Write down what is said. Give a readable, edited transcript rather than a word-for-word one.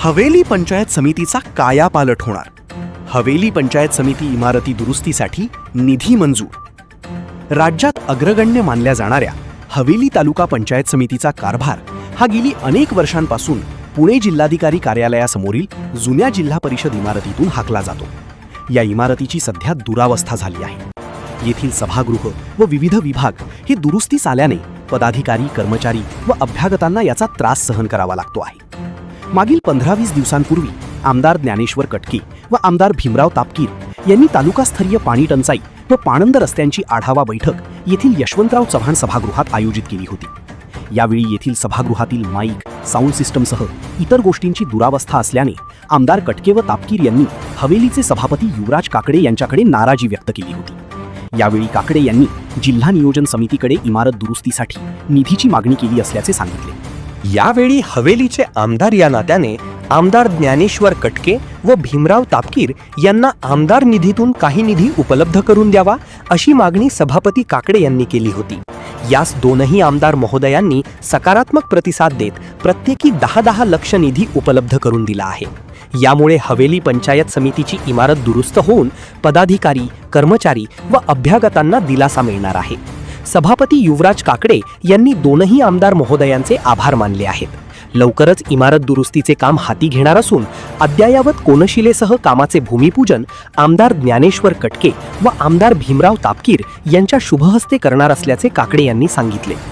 हवेली पंचायत समितीचा कायापालट होणार. हवेली पंचायत समिती इमारती दुरुस्तीसाठी निधी मंजूर. राज्यात अग्रगण्य मानल्या जाणाऱ्या हवेली तालुका पंचायत समितीचा कारभार हा गेली अनेक वर्षांपासून पुणे जिल्हाधिकारी कार्यालयासमोरील जुन्या जिल्हा परिषद इमारतीतून हाकला जातो. या इमारतीची सध्या दुरावस्था झाली आहे. येथील सभागृह व विविध विभाग हे दुरुस्तीस आल्याने पदाधिकारी, कर्मचारी व अभ्यागतांना याचा त्रास सहन करावा लागतो आहे. मागील 15-20 दिवसांपूर्वी आमदार ज्ञानेश्वर कटके व आमदार भीमराव तापकीर यांनी तालुकास्तरीय पाणी टंचाई व पाणंद रस्त्यांची आढावा बैठक येथील यशवंतराव चव्हाण सभागृहात आयोजित केली होती. यावेळी येथील सभागृहातील माईक, साऊंड सिस्टमसह इतर गोष्टींची दुरावस्था असल्याने आमदार कटके व तापकीर यांनी हवेलीचे सभापती युवराज काकडे यांच्याकडे नाराजी व्यक्त केली होती. यावेळी काकडे यांनी जिल्हा नियोजन समितीकडे इमारत दुरुस्तीसाठी निधीची मागणी केली असल्याचे सांगितले. यावेळी हवेलीचे आमदार या नात्याने आमदार ज्ञानेश्वर कटके व भीमराव तापकीर यांना आमदार निधीतून काही निधी उपलब्ध करून द्यावा अशी मागणी सभापती काकडे यांनी केली होती. यास दोनही आमदार महोदयांनी सकारात्मक प्रतिसाद देत प्रत्येकी 10-10 लक्ष निधी उपलब्ध करून दिला आहे. यामुळे हवेली पंचायत समितीची इमारत दुरुस्त होऊन पदाधिकारी, कर्मचारी व अभ्यागतांना दिलासा मिळणार आहे. सभापती युवराज काकडे यांनी दोनही आमदार महोदयांचे आभार मानले आहेत. लवकरच इमारत दुरुस्तीचे काम हाती घेणार असून अद्ययावत कोनशिलेसह कामाचे भूमिपूजन आमदार ज्ञानेश्वर कटके व आमदार भीमराव तापकीर यांच्या शुभहस्ते करणार असल्याचे काकडे यांनी सांगितले.